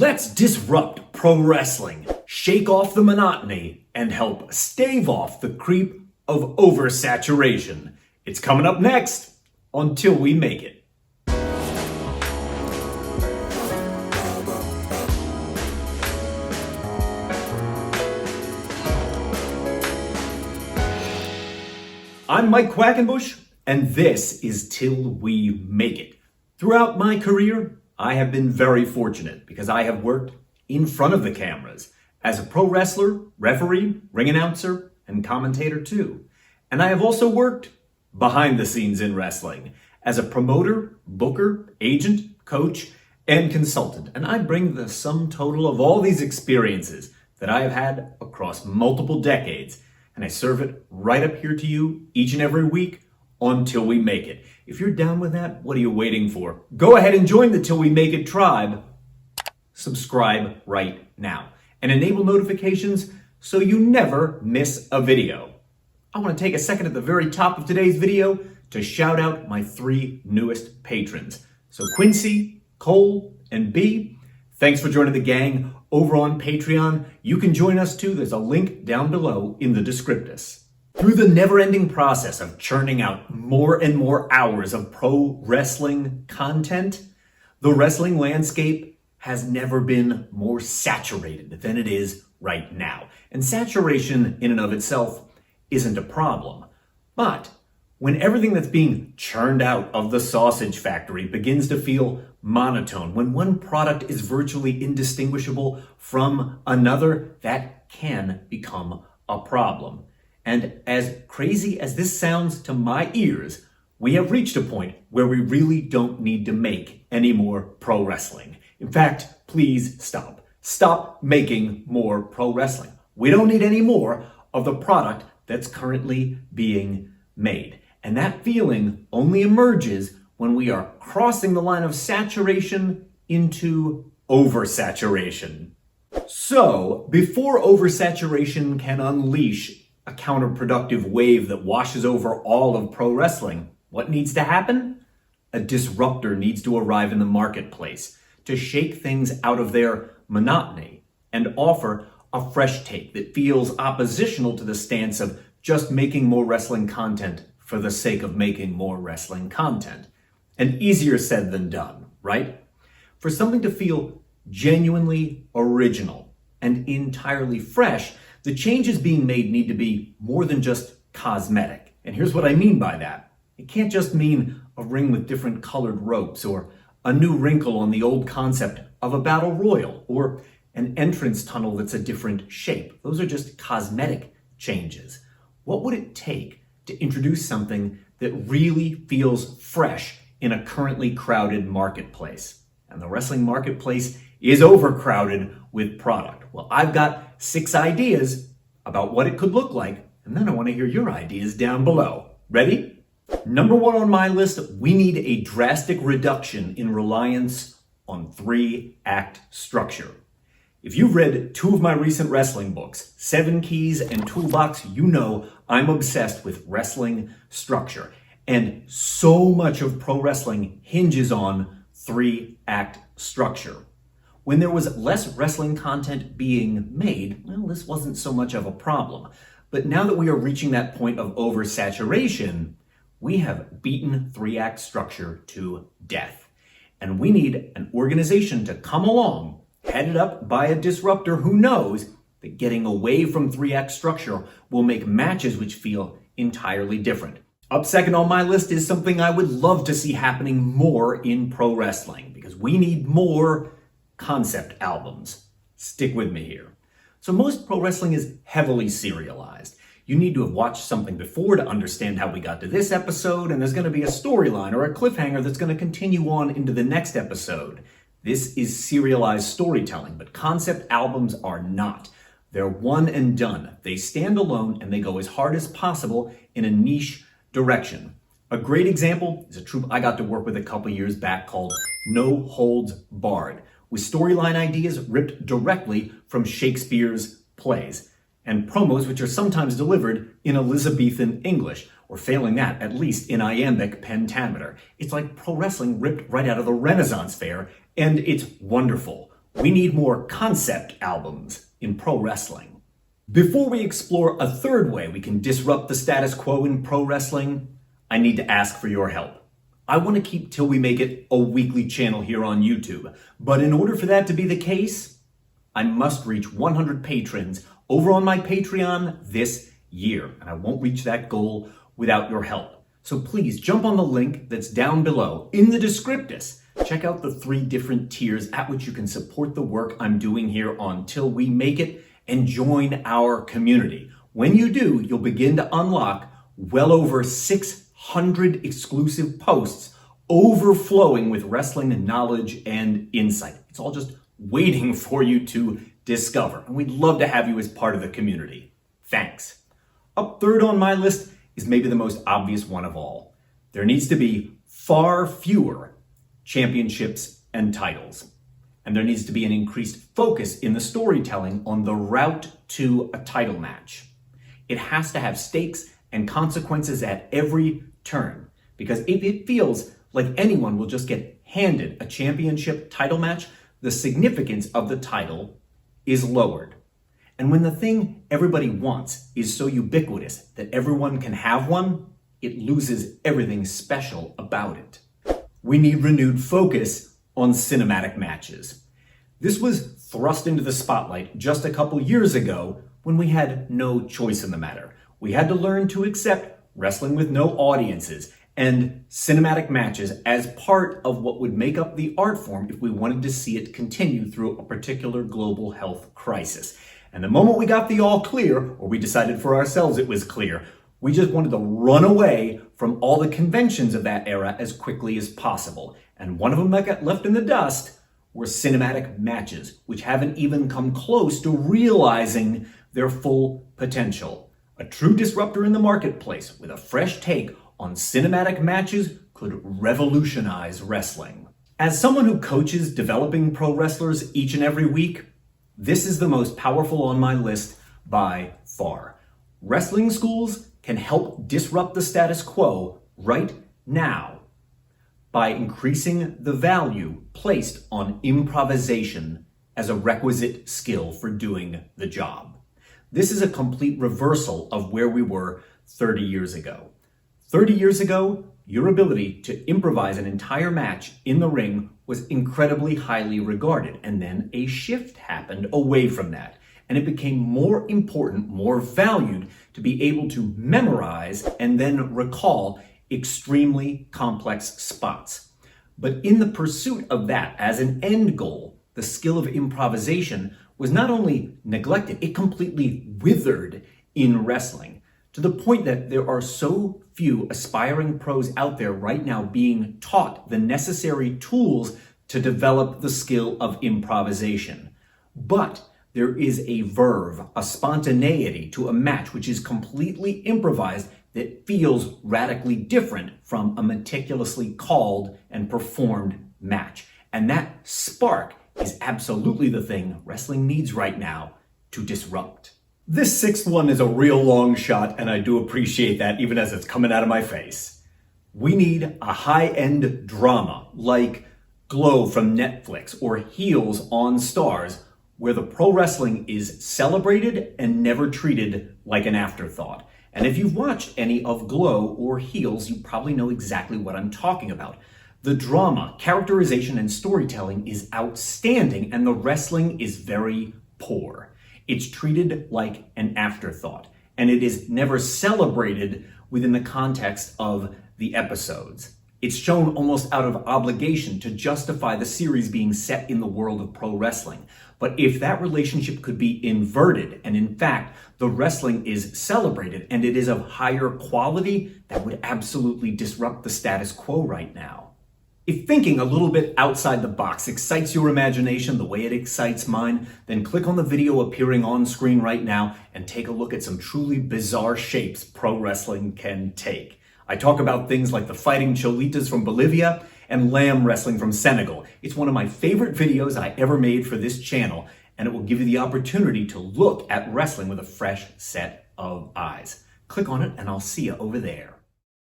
Let's disrupt pro wrestling, shake off the monotony, and help stave off the creep of oversaturation. It's coming up next on Till We Make It. I'm Mike Quackenbush, and this is Till We Make It. Throughout my career, I have been very fortunate because I have worked in front of the cameras as a pro wrestler, referee, ring announcer, and commentator too. And I have also worked behind the scenes in wrestling as a promoter, booker, agent, coach, and consultant. And I bring the sum total of all these experiences that I have had across multiple decades, and I serve it right up here to you each and every week on Till We Make It. If you're down with that, what are you waiting for? Go ahead and join the Till We Make It tribe. Subscribe right now and enable notifications so you never miss a video. I want to take a second at the very top of today's video to shout out my 3 newest patrons. So Quincy, Cole, and B, thanks for joining the gang over on Patreon. You can join us too. There's a link down below in the descriptus. Through the never-ending process of churning out more and more hours of pro wrestling content, the wrestling landscape has never been more saturated than it is right now. And saturation in and of itself isn't a problem. But when everything that's being churned out of the sausage factory begins to feel monotone, when one product is virtually indistinguishable from another, that can become a problem. And as crazy as this sounds to my ears, we have reached a point where we really don't need to make any more pro wrestling. In fact, please stop. Stop making more pro wrestling. We don't need any more of the product that's currently being made. And that feeling only emerges when we are crossing the line of saturation into oversaturation. So, before oversaturation can unleash a counterproductive wave that washes over all of pro wrestling, what needs to happen? A disruptor needs to arrive in the marketplace to shake things out of their monotony and offer a fresh take that feels oppositional to the stance of just making more wrestling content for the sake of making more wrestling content. And easier said than done, right? For something to feel genuinely original and entirely fresh, the changes being made need to be more than just cosmetic. And here's what I mean by that. It can't just mean a ring with different colored ropes or a new wrinkle on the old concept of a battle royal or an entrance tunnel that's a different shape. Those are just cosmetic changes. What would it take to introduce something that really feels fresh in a currently crowded marketplace? And the wrestling marketplace is overcrowded with product. Well, I've got 6 ideas about what it could look like, and then I want to hear your ideas down below. Ready? Number 1 on my list, we need a drastic reduction in reliance on 3-act structure. If you've read 2 of my recent wrestling books, 7 Keys and Toolbox, you know I'm obsessed with wrestling structure. And so much of pro wrestling hinges on 3-act structure. When there was less wrestling content being made, well, this wasn't so much of a problem. But now that we are reaching that point of oversaturation, we have beaten 3-act structure to death. And we need an organization to come along, headed up by a disruptor who knows that getting away from 3-act structure will make matches which feel entirely different. Up second on my list is something I would love to see happening more in pro wrestling, because we need more concept albums. Stick with me here. So most pro wrestling is heavily serialized. You need to have watched something before to understand how we got to this episode, and there's going to be a storyline or a cliffhanger that's going to continue on into the next episode. This is serialized storytelling, but concept albums are not. They're one and done. They stand alone and they go as hard as possible in a niche direction. A great example is a troupe I got to work with a couple years back called No Holds Barred, with storyline ideas ripped directly from Shakespeare's plays, and promos which are sometimes delivered in Elizabethan English, or failing that, at least in iambic pentameter. It's like pro wrestling ripped right out of the Renaissance fair, and it's wonderful. We need more concept albums in pro wrestling. Before we explore a third way we can disrupt the status quo in pro wrestling, I need to ask for your help. I want to keep Till We Make It a weekly channel here on YouTube, but in order for that to be the case, I must reach 100 patrons over on my Patreon this year, and I won't reach that goal without your help. So please jump on the link that's down below in the descriptus. Check out the 3 different tiers at which you can support the work I'm doing here on Till We Make It and join our community. When you do, you'll begin to unlock well over 600 exclusive posts overflowing with wrestling knowledge and insight. It's all just waiting for you to discover, and we'd love to have you as part of the community. Thanks. Up third on my list is maybe the most obvious one of all. There needs to be far fewer championships and titles, and there needs to be an increased focus in the storytelling on the route to a title match. It has to have stakes and consequences at every turn, because if it feels like anyone will just get handed a championship title match, the significance of the title is lowered. And when the thing everybody wants is so ubiquitous that everyone can have one, it loses everything special about it. We need renewed focus on cinematic matches. This was thrust into the spotlight just a couple years ago when we had no choice in the matter. We had to learn to accept wrestling with no audiences and cinematic matches as part of what would make up the art form if we wanted to see it continue through a particular global health crisis. And the moment we got the all clear, or we decided for ourselves it was clear, we just wanted to run away from all the conventions of that era as quickly as possible. And one of them that got left in the dust were cinematic matches, which haven't even come close to realizing their full potential. A true disruptor in the marketplace with a fresh take on cinematic matches could revolutionize wrestling. As someone who coaches developing pro wrestlers each and every week, this is the most powerful on my list by far. Wrestling schools can help disrupt the status quo right now by increasing the value placed on improvisation as a requisite skill for doing the job. This is a complete reversal of where we were 30 years ago. 30 years ago, your ability to improvise an entire match in the ring was incredibly highly regarded, and then a shift happened away from that, and it became more important, more valued to be able to memorize and then recall extremely complex spots. But in the pursuit of that as an end goal, the skill of improvisation was not only neglected, it completely withered in wrestling, to the point that there are so few aspiring pros out there right now being taught the necessary tools to develop the skill of improvisation. But there is a verve, a spontaneity to a match which is completely improvised that feels radically different from a meticulously called and performed match. And that spark is absolutely the thing wrestling needs right now to disrupt. This 6th one is a real long shot, and I do appreciate that even as it's coming out of my face. We need a high-end drama like Glow from Netflix or Heels on Stars, where the pro wrestling is celebrated and never treated like an afterthought. And if you've watched any of Glow or Heels, you probably know exactly what I'm talking about. The drama, characterization, and storytelling is outstanding, and the wrestling is very poor. It's treated like an afterthought, and it is never celebrated within the context of the episodes. It's shown almost out of obligation to justify the series being set in the world of pro wrestling. But if that relationship could be inverted, and in fact, the wrestling is celebrated and it is of higher quality, that would absolutely disrupt the status quo right now. If thinking a little bit outside the box excites your imagination the way it excites mine, then click on the video appearing on screen right now and take a look at some truly bizarre shapes pro wrestling can take. I talk about things like the fighting cholitas from Bolivia and lamb wrestling from Senegal. It's one of my favorite videos I ever made for this channel, and it will give you the opportunity to look at wrestling with a fresh set of eyes. Click on it and I'll see you over there.